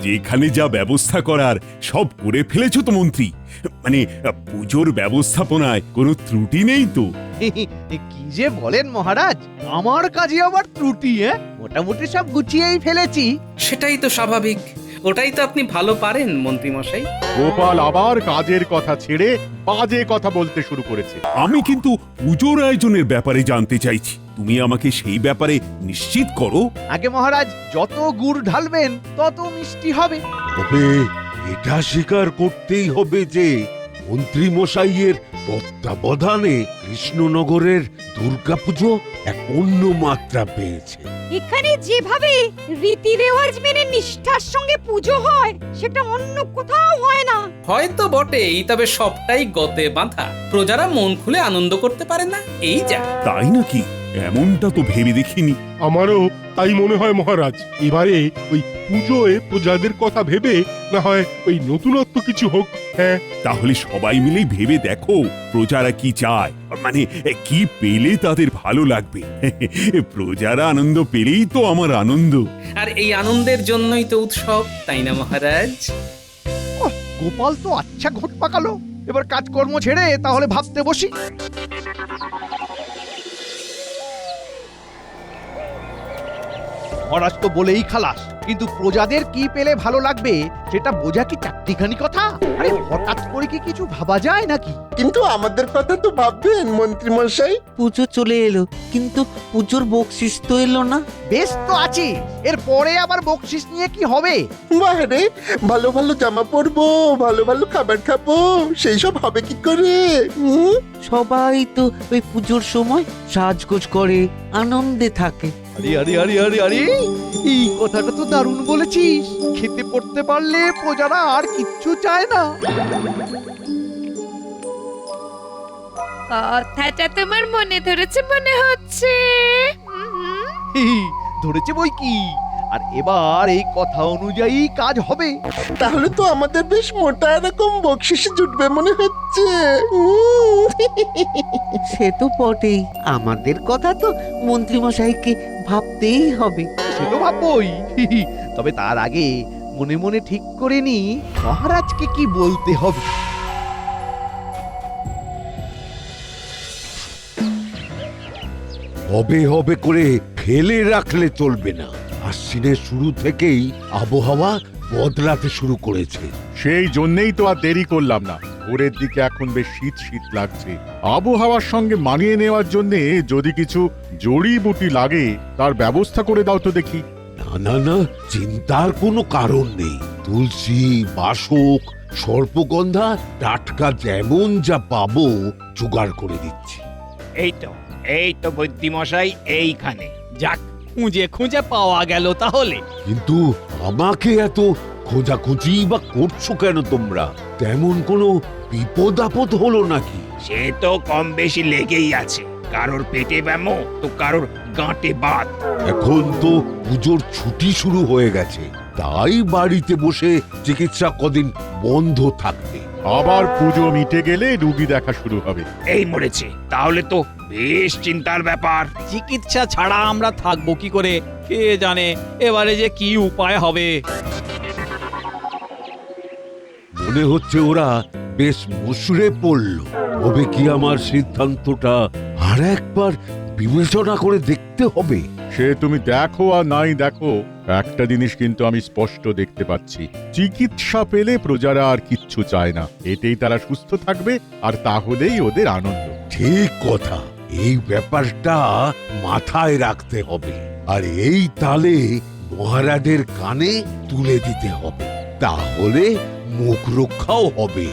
যেখানে যা ব্যবস্থা করার সব করে ফেলেছো তো মন্ত্রী। মানে পুজোর ব্যবস্থাপনায় কোনো ত্রুটি নেই তো? কি যে বলেন মহারাজ, আমার কাজে আবার ত্রুটি? মোটামুটি সব গুছিয়েই ফেলেছি। সেটাই তো স্বাভাবিক, ওটাই তো আপনি ভালো পারেন মন্ত্রী মশাই। গোপাল আবার কাজের কথা ছেড়ে বাজে কথা বলতে শুরু করেছে। আমি কিন্তু পুজোর আয়োজনের ব্যাপারে জানতে চাইছি, তুমি আমাকে সেই ব্যাপারে নিশ্চিত করো। আগে মহারাজ, যত গুড় ঢালবেন তত মিষ্টি হবে। তবে এটা স্বীকার করতেই হবে যে মন্ত্রী মশাইয়ের তত্ত্বাবধানে কৃষ্ণনগরের দুর্গাপুজো এক অন্য মাত্রা পেয়েছে। এখানে যেভাবে রীতি রেওয়াজ মেনে নিষ্ঠার সঙ্গে পুজো হয় সেটা অন্য কোথাও হয় না। হয়তো বটেই, তবে সবটাই গতে বাঁধা, প্রজারা মন খুলে আনন্দ করতে পারে না, এই যা। তাই নাকি? এমনটা তো ভেবে দেখিনি। আমারও তাই মনে হয় মহারাজ। এবারে ওই পুজোয় প্রজাদের কথা ভেবে না হয় ওই নতুনত্ব কিছু হোক। হ্যাঁ, তাহলে সবাই মিলেই ভেবে দেখো প্রজারা কি চায়, মানে কি পেলে তাদের ভালো লাগবে। প্রজারা আনন্দ পেলেই তো আমার আনন্দ। আর এই আনন্দের জন্যই তো উৎসব, তাই না মহারাজ? গোপাল তো আচ্ছা ঘট পাকালো। এবার কাজকর্ম ছেড়ে তাহলে ভাবতে বসি। মহারাজ তো বলেই খালাস, কিন্তু প্রজাদের কি পেলে ভালো লাগবে সেটা বোঝা কি চারটিখানি কথা? আরে হঠাৎ করে কি কিছু ভাবা যায় নাকি? কিন্তু আমাদের কথা তো ভাববেন মন্ত্রী মশাই। পুজো চলে এলো, কিন্তু পুজোর বকশিস তো এলো না। বেশ তো আছি, এর পরে আবার বকশিস নিয়ে কি হবে? বাহারে ভালো ভালো জামা পরবো, ভালো ভালো খাবার খাবো, সেই সব হবে কি করে? সবাই তো ওই পুজোর সময় সাজগোজ করে আনন্দে থাকে। আরে আরে আরে আরে আরে, এই কথাটা তো দারুণ বলেছিস। খেতে পড়তে পারলে প্রজারা আর কিচ্ছু চায় না। কথাটা তোমার মনে ধরেছে মনে হচ্ছে। ধরেছে বই কি, আর এবার এই কথা অনুযায়ী কাজ হবে। তাহলে তো আমাদের বেশ মোটা এরকম বকশিস জুটবে মনে হচ্ছে। সে তো বটেই, আমাদের কথা তো মন্ত্রী মশাইকে ভাবতেই হবে। সে তো ভাববই, তবে তার আগে মনে মনে ঠিক করে নি মহারাজকে কি বলতে হবে। হবে হবে করে ফেলে রাখলে চলবে না। আশ্বিনের শুরু থেকেই আবহাওয়া বদলাতে শুরু করেছে। সেই জন্যেই তো আর দেরি করলাম না। ভোরের দিকে এখন বেশ শীত শীত লাগছে। আবহাওয়ার সঙ্গে মানিয়ে নেওয়ার জন্য যদি কিছু জড়িবুটি লাগে তার ব্যবস্থা করে দাও তো দেখি। না না না, চিন্তার কোনো কারণ নেই। তুলসী, বাসক, সর্পগন্ধা টাটকা যেমন যা পাবো জোগাড় করে দিচ্ছি। এই তো বুদ্ধিমশাই, এইখানে যাক, খুঁজে খুঁজে পাওয়া গেল তাহলে। কিন্তু আমাকে এত খোঁজাখুঁজি বা করছো কেন তোমরা? তেমন কোনো বিপদ আপদ হলো নাকি? সে তো কম বেশি লেগেই আছে, কারোর পেটে ব্যামো তো কারোর গাঁটে বাত। এখন তো পুজোর ছুটি শুরু হয়ে গেছে, তাই বাড়িতে বসে চিকিৎসা কদিন বন্ধ থাকবে। আবার পুজো মিটে গেলে রুগী দেখা শুরু হবে। এই মরেছে, তাহলে তো বেশ চিন্তার ব্যাপার। চিকিৎসা ছাড়া আমরা থাকবো কি করে? কে জানে এবারে যে কি উপায় হবে। মনে হচ্ছে ওরা বেশ মুসড়ে পড়ল। তবে কি আমার সিদ্ধান্তটা আর একবার বিবেচনা করে দেখতে হবে? সে তুমি দেখো আর নাই দেখো, একটা জিনিস কিন্তু আমি স্পষ্ট দেখতে পাচ্ছি, চিকিৎসা পেলে প্রজারা আর কিচ্ছু চায় না। এতেই তারা সুস্থ থাকবে, আর তাহলেই ওদের আনন্দ। ঠিক কথা, এই ব্যাপারটা মাথায় রাখতে হবে, আর এই তালে মহারাজের কানে তুলে দিতে হবে। তাহলে মুখ রক্ষাও হবে।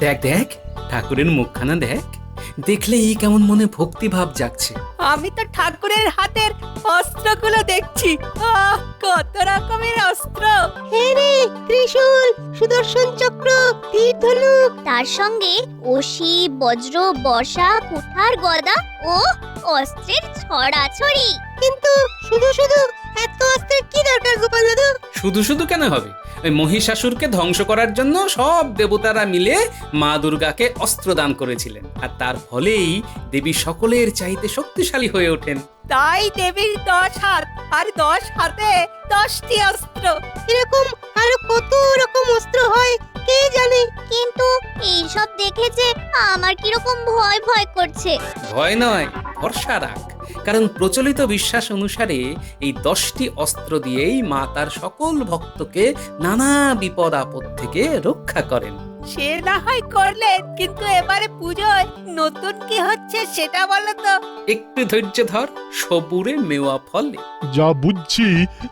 দেখ দেখ, ঠাকুরের মুখখানা দেখ, দেখলেই কেমন মনে ভক্তিভাব জাগছে। আমি তো ঠাকুরের হাতের অস্ত্রগুলো দেখছি, কত রকমের অস্ত্র। হ্যাঁ রে, ত্রিশূল, সুদর্শন চক্র, তীর ধনুক, তার সঙ্গে অসি, বজ্র, বর্ষা, কুঠার, গদা ও অস্ত্রের ছড়াছড়ি। কিন্তু শুধু শুধু এত অস্ত্রের কি দরকার গোপাল দাদু? শুধু শুধু কেন হবে? ওই মহিষাসুরকে ধ্বংস করার জন্য সব দেবতারা মিলে মা দুর্গাকে অস্ত্র দান করেছিলেন, আর তার ফলেই দেবী সকলের চাইতে শক্তিশালী হয়ে ওঠেন। তাই দেবীর 10 হাত, আর 10 হাতে 10টি অস্ত্র। এরকম আরো কত রকম অস্ত্র হয় কে জানে। কিন্তু এইসব দেখেছে আমার কিরকম ভয় ভয় করছে। ভয় নয়, ভরসা রাখ, কারণ প্রচলিত বিশ্বাস অনুসারে এই 10টি অস্ত্র দিয়েই মা তার সকল ভক্তকে নানা বিপদ আপদ থেকে রক্ষা করেন। সে না হয় করলেন, কিন্তু এবারে পুজোয় নতুন কি হচ্ছে সেটা বলো তো। একটু ধৈর্য ধর, সবুরে মেওয়া ফলে। যা বুঝছি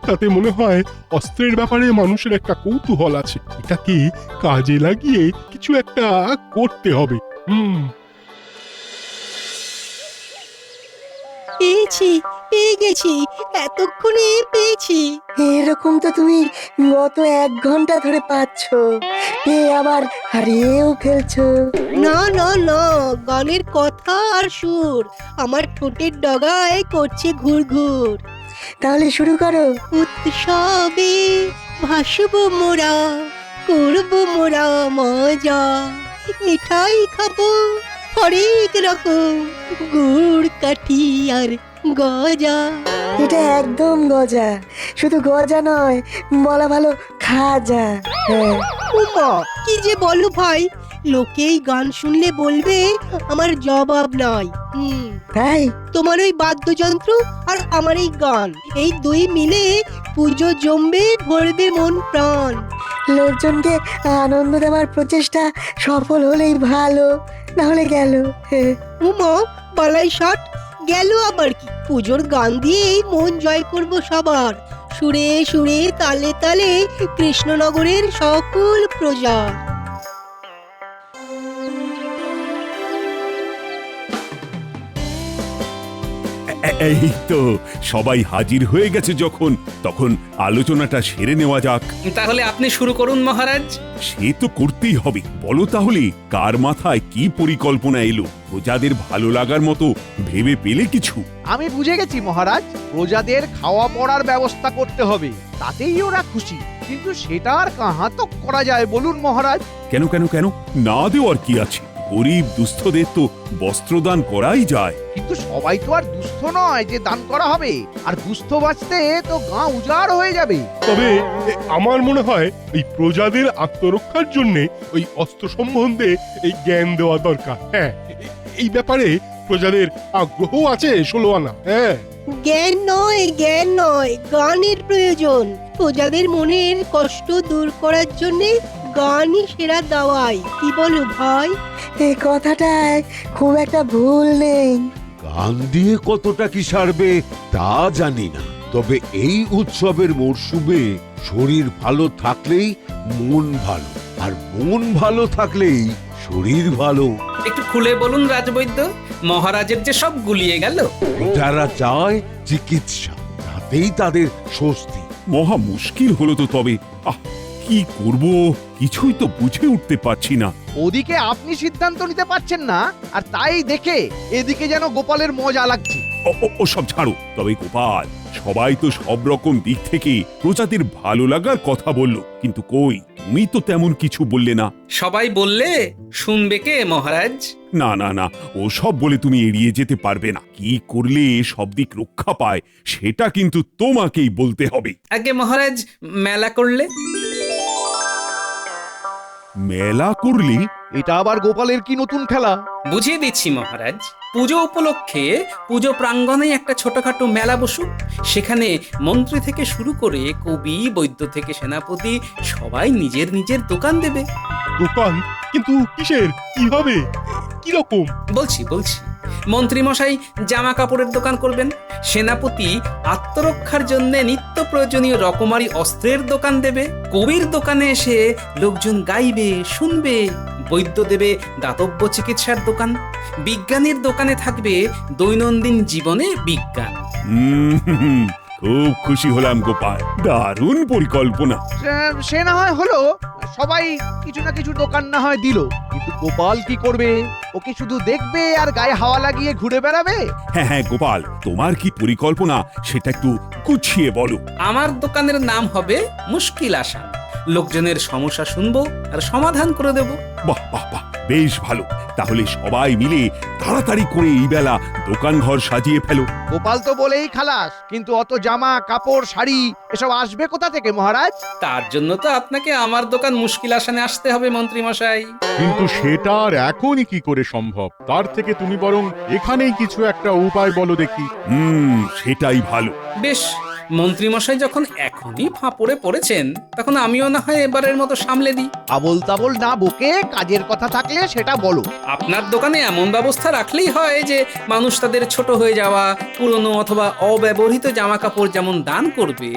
তাতে মনে হয় অস্ত্রের ব্যাপারে মানুষের একটা কৌতূহল আছে, এটাকে কাজে লাগিয়ে কিছু একটা করতে হবে। পেয়ে গেছি, এতক্ষণে পেয়েছি। এরকম তো তুমি গত 1 ঘন্টা ধরে পাচ্ছ, পেয়ে আবার হারিয়েও ফেলছো। না না না, গানের কথা আর সুর আমার ঠোঁটের ডগায় করছে ঘুরঘুর। তাহলে শুরু করো। উৎসবে ভাসবো মোরা, করবো মোরা মজা, মিঠাই খাবো হরেক রকম, গুড় কাঠি আর গজা। এটা একদম গজা, শুধু গজা নয়, বলা ভালো খাজা। হ্যাঁ। উমা, কি যে বলো ভাই, লোকেই গান শুনলে বলবে আমার জবাব নাই। তাই তোমার ওই বাদ্যযন্ত্র আর আমার এই গান, এই দুই মিলে পুজো জমবে, ভরবে মন প্রাণ। লোকজনকে আনন্দ দেওয়ার প্রচেষ্টা সফল হলেই ভালো, না হলে গেল। উমা, বালাই ষাট গেল আবার কি? পুজোর গান দিয়েই মন জয় করব সবার, সুরে সুরে তালে তালে কৃষ্ণনগরের সকল প্রজা। এই তো সবাই হাজির হয়ে গেছে যখন, তখন আলোচনাটা সেরে নেওয়া যাক। তাহলে আপনি শুরু করুন মহারাজ। সে তো করতেই হবে। বলো তাহলে কার মাথায় কি পরিকল্পনা এলো? প্রজাদের ভালো লাগার মতো ভেবে পেলে কিছু? আমি বুঝে গেছি মহারাজ, প্রজাদের খাওয়া পড়ার ব্যবস্থা করতে হবে, তাতেই ওরা খুশি। কিন্তু সেটা আর কাহা তো করা যায় বলুন মহারাজ? কেন কেন কেন না দেওয়ার কি আছে? গরিব দুস্থদের তো বস্ত্রদান করাই যায়। কিন্তু সবাই তো আর দুস্থ নয় যে দান করা হবে, আর দুস্থ বাঁচতে তো গাঁ উজাড় হয়ে যাবে। তবে আমার মনে হয় এই প্রজাদের আত্মরক্ষার জন্য ওই অস্ত্র সম্বন্ধে এই জ্ঞান দেওয়া দরকার। হ্যাঁ, এই ব্যাপারে প্রজাদের আগ্রহ আছে 16 আনা। হ্যাঁ, জ্ঞান নয়, গানের প্রয়োজন। প্রজাদের মনের কষ্ট দূর করার জন্য গানই সেরা দাওয়াই। কি বলো ভাই? এই কথাটায় খুব একটা ভুল নেই। গান দিয়ে কতটা কি সারবে তা জানি না, তবে এই উৎসবের মরশুমে শরীর ভালো থাকলেই মন ভালো, আর মন ভালো থাকলেই শরীর ভালো। একটু খুলে বলুন রাজবৈদ্য, মহারাজের যে সব গুলিয়ে গেল। যারা চায় চিকিৎসা, তাতেই তাদের স্বস্তি। মহা মুশকিল হলো তো। তবে কি করব কিছুই তো বুঝে উঠতে পারছি না। ওদিকে আপনি সিদ্ধান্ত নিতে পারছেন না, আর তাই দেখে এদিকে যেন গোপালের মজা লাগছে। ও সব ছাড়ো। তবে গোপাল, সবাই তো সব রকম দিক থেকে প্রজাদের ভালো লাগার কথা বলল, কিন্তু কই তুমি তো তেমন কিছু বললে না। সবাই বললে শুনবে কে মহারাজ? না না না, ও সব বলে তুমি এড়িয়ে যেতে পারবে না। কি করলে সব দিক রক্ষা পায় সেটা কিন্তু তোমাকেই বলতে হবে। আগে মহারাজ, মেলা করলে? মেলা করলে? এটা আবার গোপালের কি নতুন খেলা? বুঝিয়ে দিচ্ছি মহারাজ। পুজো উপলক্ষে পুজো প্রাঙ্গণে একটা ছোটখাটো মেলা বসুক, সেখানে মন্ত্রী থেকে শুরু করে কবি, বৈদ্য থেকে সেনাপতি সবাই নিজের নিজের দোকান দেবে। দোকান? কিন্তু কিসের, কিভাবে, কিরকম? বলছি মন্ত্রী মশাই জামা কাপড়ের দোকান করবেন, সেনাপতি আত্মরক্ষার জন্য নিত্য প্রয়োজনীয় রকমারি অস্ত্রের দোকান দেবে, কবির দোকানে এসে লোকজন গাইবে শুনবে, বৈদ্য দেবে দাতব্য চিকিৎসার দোকান, বিজ্ঞানীর দোকানে থাকবে দৈনন্দিন জীবনে বিজ্ঞান। হুম, খুব খুশি হলাম গোপাল, দারুণ পরিকল্পনা। সে না হয় হলো, সবাই কিছু না কিছু দোকান না হয় দিল, কিন্তু গোপাল কি করবে? ওকে শুধু দেখবে আর গায়ে হাওয়া লাগিয়ে ঘুরে বেড়াবে? হ্যাঁ হ্যাঁ গোপাল, তোমার কি পরিকল্পনা সেটা একটু গুছিয়ে বলো। আমার দোকানের নাম হবে মুশকিল আসান। লোকজনের সমস্যা শুনবো আর সমাধান করে দেব। বাহ বাহ বাহ, বেশ ভালো। তাহলে সবাই মিলে তাড়াতাড়ি করে এই বেলা দোকান ঘর সাজিয়ে ফেলো। গোপাল তো বলেই খালাস, কিন্তু অত জামা কাপড় শাড়ি এসব আসবে কোথা থেকে মহারাজ? তার জন্য তো আপনাকে আমার দোকান মুশকিল আসানে আসতে হবে মন্ত্রী মশাই। কিন্তু সেটা আর এখনই কি করে সম্ভব? তার থেকে তুমি বরং এখানেই কিছু একটা উপায় বলো দেখি। সেটাই ভালো। বেশ, মন্ত্রী মশাই যখন এখনই ফাঁপড়ে পড়েছেন, তখন আমিও না হয় এবারের মতো সামলে দিই। আবোল তাবোল না বকে কাজের কথা থাকলে সেটা বলো। আপনার দোকানে এমন ব্যবস্থা রাখলেই হয় যে মানুষ তাদের ছোট হয়ে যাওয়া পুরনো অথবা অব্যবহৃত জামা কাপড় যেমন দান করবে,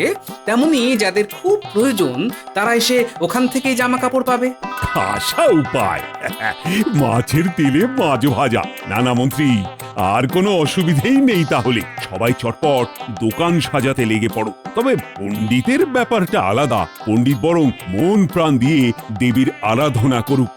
তেমনি যাদের খুব প্রয়োজন তারা এসে ওখান থেকেই জামা কাপড় পাবে। আশা উপায়, মাছের তেলে মাছ ভাজা। না না মন্ত্রী, আর কোনো অসুবিধেই নেই। তাহলে সবাই চটপট দোকান সাজাতে লেগে পড়ো। তবে পণ্ডিতের ব্যাপারটা আলাদা। পণ্ডিত বরং মন প্রাণ দিয়ে দেবীর আরাধনা করুক।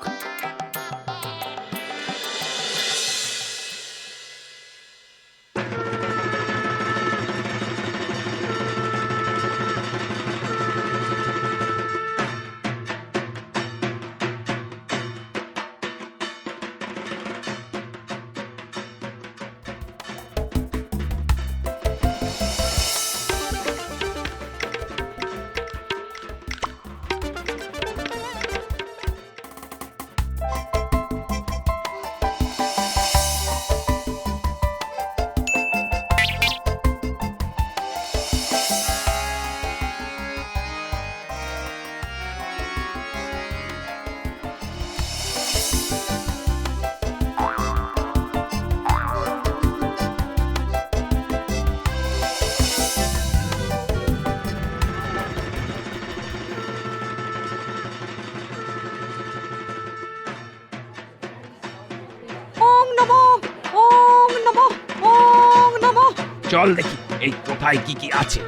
চল দেখি এই কোথায় কি কি আছে।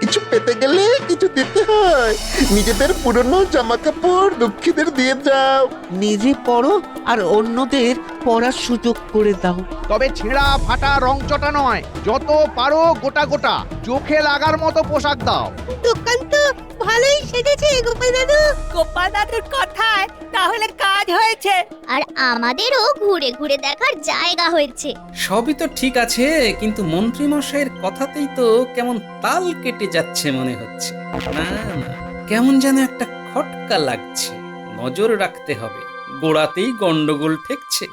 কিছু পেতে গেলে কিছু দিতে হয়। নিজেদের পুরনো জামা কাপড় দুঃখীদের দিয়ে যাও। নিজে পড়ো আর অন্যদের পড়ার সুযোগ করে দাও। তবে ছেঁড়া ফাটা রং চটা নয়, যত পারো গোটা গোটা চোখে লাগার মতো পোশাক দাও। দোকান তো ভালোই সেজেছে গোপাল দাদু। গোপাল দাদুর কথায় তাহলে কাজ হয়েছে, আর আমাদেরও ঘুরে ঘুরে দেখার জায়গা হয়েছে। সবই তো ঠিক আছে, কিন্তু মন্ত্রী মশাইয়ের কথাতেই তো কেমন তাল কেটে যাচ্ছে মনে হচ্ছে। না না, কেমন যেন একটা খটকা লাগছে। নজর রাখতে হবে, গোড়াতেই গন্ডগোল ঠেকছে।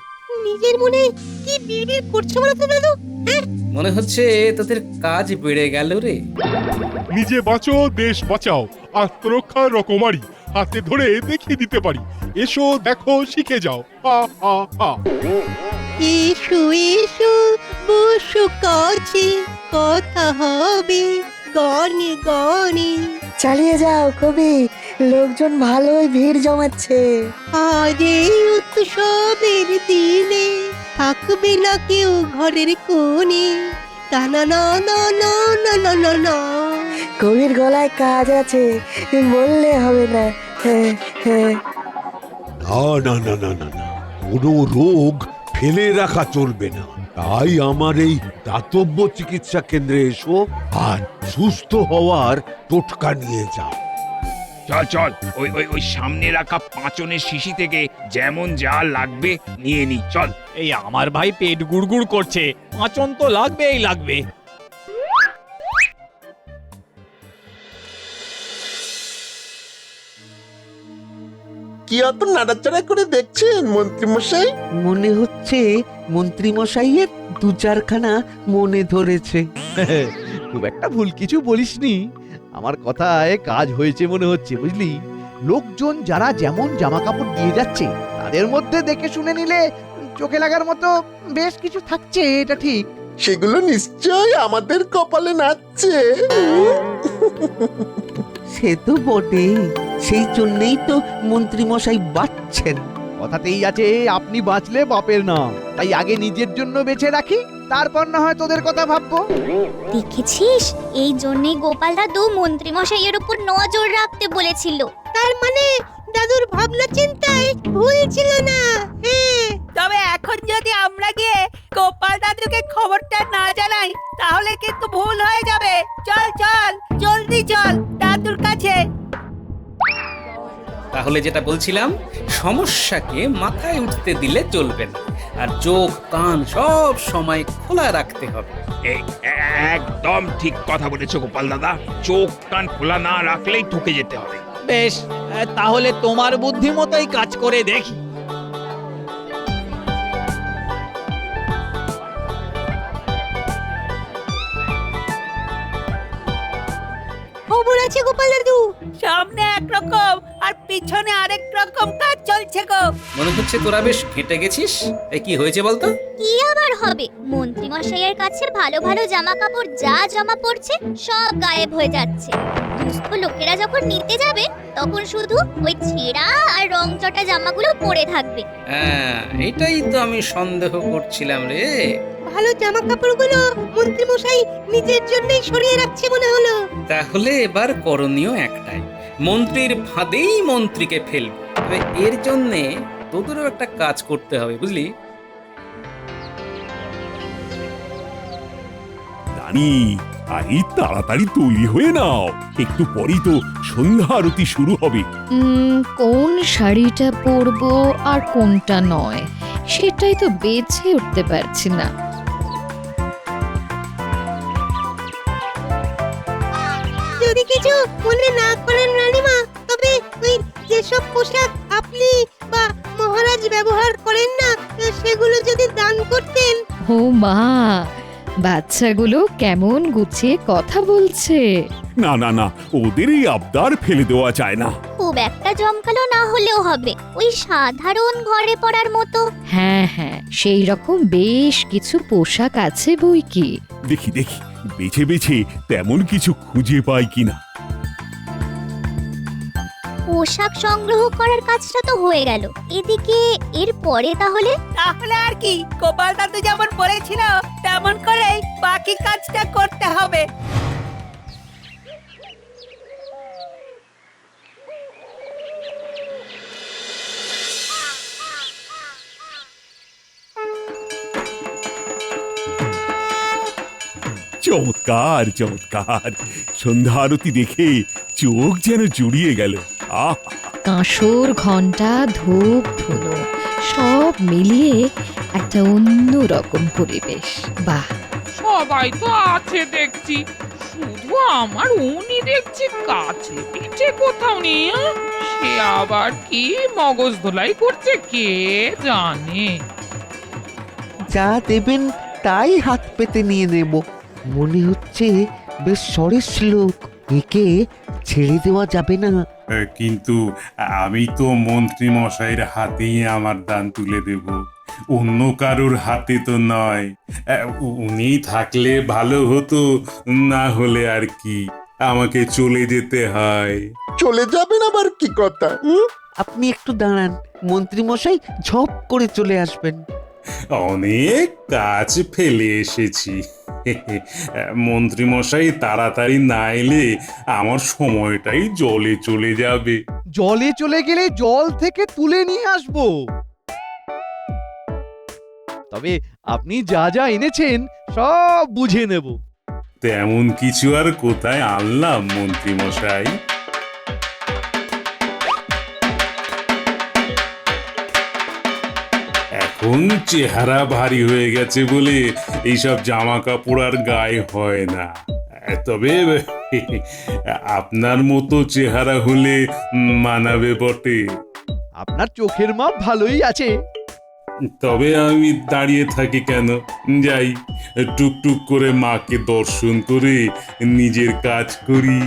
নিজের মনে কি বিড়বিড় করছো বলো তো দাদু? মনে হচ্ছে তোদের কাজ বেড়ে গেল রে। নিজে বাঁচো দেশ বাঁচাও, আত্মরক্ষার রকমারি হাতে ধরে দেখিয়ে দিতে পারি। এসো দেখো শিখে যাও। হা হা হা। এসো এসো বসো কাছে, কথা হবে গানে গানে। চালিয়ে যাও কবি, লোকজন ভালোই ভিড় জমাচ্ছে। আজ এই উৎসবের দিনে থাকবে না কেউ ঘরের কোণে। তা না না না না না না না না। কবির গলায় কাজ আছে, বললে হবে না। হ্যাঁ হ্যাঁ। না না না না না না, কোনো রোগ ফেলে রাখা চলবে না। তাই আমার এই দাতব্য চিকিৎসা কেন্দ্রে এসো আর সুস্থ হওয়ার টোটকা নিয়ে যাও। চল চল, ওই ওই ওই সামনে রাখা পাঁচনের শিশি থেকে যেমন যা লাগবে নিয়ে নি। চল। এই আমার ভাই পেট গুড়গুড় করছে, পাঁচন তো লাগবেই লাগবে। কি অত নাড়াচাড়া করে দেখছেন মন্ত্রী মশাই? মনে হচ্ছে মন্ত্রী মশাইয়ের দু চারখানা মনে ধরেছে। খুব একটা ভুল কিছু বলিসনি। আমার কথায় কাজ হয়েছে মনে হচ্ছে, বুঝলি? লোকজন যারা যেমন জামা কাপড় দিয়ে যাচ্ছে, তাদের মধ্যে দেখে শুনে নিলে চোখে লাগার মতো বেশ কিছু থাকছে, এটা ঠিক। সেগুলো নিশ্চয় আমাদের কপালে নাচছে। সে তো বটেই, সেই জন্যই তো মন্ত্রী মশাই বাঁচছেন। কথাতেই আছে আপনি বাঁচলে বাপের নাম, তাই আগে নিজের জন্য বেঁচে রাখি, তারপর না হয় তোদের কথা ভাববো। দেখেছিস, এই জন্যই গোপাল দাদু মন্ত্রী মশাইয়ের উপর নজর রাখতে বলেছিল। তার মানে দাদুর ভাবনা চিন্তায় ভুল ছিল না। হ্যাঁ, তবে এখন যদি আমরা গিয়ে গোপাল দাদুকে খবরটা না জানাই তাহলে কিন্তু ভুল হয়ে যাবে। চল চল, জলদি চল দাদুর কাছে। তাহলে যেটা বলছিলাম, সমস্যাকে মাথায় উঠতে দিলে চলবে না, আর চোখ কান সব সময় খোলা রাখতে হবে। এই একদম ঠিক কথা বলেছো গোপাল দাদা, চোখ কান খোলা না রাখলেই ঠকে যেতে হবে। বেশ, তাহলে তোমার বুদ্ধি মতোই কাজ করে দেখি। খবর আছে গোপাল দাদু। সামনে একরকম আর পিছনে আরেক রকম কাজ চলছে গো। মনে হচ্ছে তোরা বেশ কেটে গেছিস। এই কি হয়েছে বলতো? কি আবার হবে, মন্ত্রী মশাইয়ের কাছে ভালো ভালো জামা কাপড় যা জমা পড়ছে সব গায়েব হয়ে যাচ্ছে। দুস্থ লোকেরা যখন নিতে যাবে তখন শুধু ওই ছেঁড়া আর রংচটা জামাগুলো পরে থাকবে। হ্যাঁ, এটাই তো আমি সন্দেহ করছিলাম রে। ভালো জামা কাপড়গুলো মন্ত্রী মশাই নিজের জন্যই সরিয়ে রাখছে মনে হলো। তাহলে এবার করণীয় একটাই, মন্ত্রীর ফাঁদেই মন্ত্রীকে ফেলব। তবে এর জন্যে তোদেরও একটা কাজ করতে হবে, বুঝলি? রানী, আরে তাড়াতাড়ি তৈরি হয়ে নাও, একটু পরেই তো সন্ধ্যা আরতি শুরু হবে। কোন শাড়িটা পরবো আর কোনটা নয় সেটাই তো বেছে উঠতে পারছি না। যদি কিছু মনে না করেন রানীমা, তবে ওই যেসব পোশাক আপনি বা মহারাজ ব্যবহার করেন না সেগুলো যদি দান করতেন। ও মা, বাচ্চাগুলো কেমন গুছিয়ে কথা বলছে। না না না, ওদের এই আবদার ফেলে দেওয়া যায় না। খুব একটা জমকালো না হলেও হবে, ওই সাধারণ ঘরে পড়ার মতো। হ্যাঁ হ্যাঁ, সেই রকম বেশ কিছু পোশাক আছে বই কি। দেখি দেখি বেছে বেছে তেমন কিছু খুঁজে পাই কিনা। পোশাক সংগ্রহ করার কাজটা তো হয়ে গেল, এদিকে এর পরে তাহলে আর কি, গোপাল দাদু যেমন বলেছিল তেমন করে বাকি কাজটা করতে হবে। চমৎকার চমৎকার, সন্ধ্যা আরতি দেখে চোখ যেন জুড়িয়ে গেল। আহ, কাঁসর, ঘন্টা, ধূপ, ধুনো সব মিলিয়ে একটা অন্য রকম পরিবেশ। বাহ, সবাই তো আছে দেখছি, শুধু আমার উনি দেখছি কাছে পিঠে কোথাও নেই। সে আবার কি মগজ ধোলাই করছে কে জানে। যা দেবেন তাই হাত পেতে নিয়ে নেব। মনে হচ্ছে বেশ সরেস লোক, একে ছেড়ে দেওয়া যাবে না। কিন্তু আমি তো মন্ত্রী মশাইয়ের হাতেই আমার দান তুলে দেব, অন্য কারোর হাতে তো নয়। উনি থাকলে ভালো হতো, না হলে আর কি, আমাকে চলে যেতে হয়। চলে যাবেন আবার কি কথা? আপনি একটু দাঁড়ান, মন্ত্রী মশাই ঝপ করে চলে আসবেন। অনেক কাজ ফেলে এসেছি, মন্ত্রী মশাই তাড়াতাড়ি না এলে আমার সময়টাই জলে চলে যাবে। জলে চলে গেলে জল থেকে তুলে নিয়ে আসবো। তবে আপনি যা যা এনেছেন সব বুঝে নেব। তেমন কিছু আর কোথায় আনলাম মন্ত্রী মশাই? এখন চেহারা ভারী হয়ে গেছে বলে এইসব জামা কাপড় আর গায়ে হয় না। তবে আপনার মতো চেহারা হলে মানাবে বটে। আপনার চোখের মাপ ভালোই আছে। তবে আমি দাঁড়িয়ে থাকি কেন, যাই টুকটুক করে মাকে দর্শন করে নিজের কাজ করি।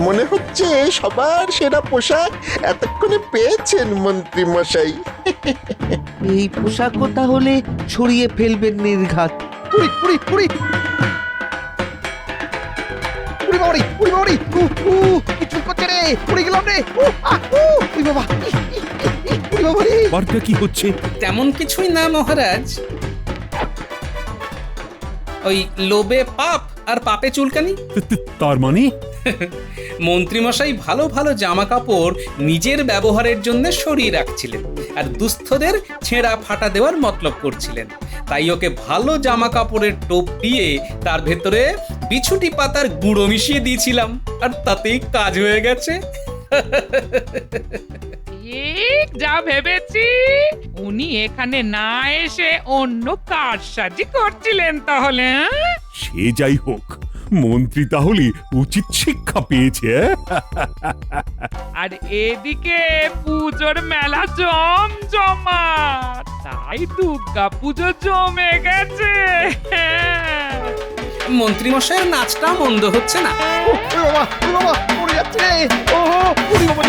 মনে হচ্ছে সবার সেরা পোশাক এতক্ষণে পেয়েছেন মন্ত্রী মশাই। এই পোশাকও তাহলে ছড়িয়ে ফেলবেন নির্ঘাত। উড়ি বাবারি উড়ি বাবারি কি চুপ করছে রে উড়ে গেলাম রে উড়ি বাবা উড়ি বাবারি বারটা কি হচ্ছে? তেমন কিছুই না মহারাজ, ওই লোভে পাপ আর পাপে চুলকানি। তার মানে মন্ত্রীমশাই ভালো ভালো জামা কাপড় নিজের ব্যবহারের জন্য সরিয়ে রাখছিলেন আর দুস্থদের ছেঁড়া ফাটা দেওয়ার মতলব করছিলেন। তাই ওকে ভালো জামা কাপড়ের টোপ দিয়ে তার ভেতরে বিছুটি পাতার গুঁড়ো মিশিয়ে দিয়েছিলাম, আর তাতেই কাজ হয়ে গেছে। ঠিক যা ভেবেছি, উনি এখানে না এসে অন্য কারসাজি করছিলেন তাহলে। সে যাই হোক, মন্ত্রী তাহলে উচিত শিক্ষা পেয়েছে। আর এদিকে পুজোর মেলা জমজমা, তাই দুর্গা পুজো জমে গেছে। মন্ত্রীমশাইয়ের নাচটা মন্দ হচ্ছে না। উড়ি বাবা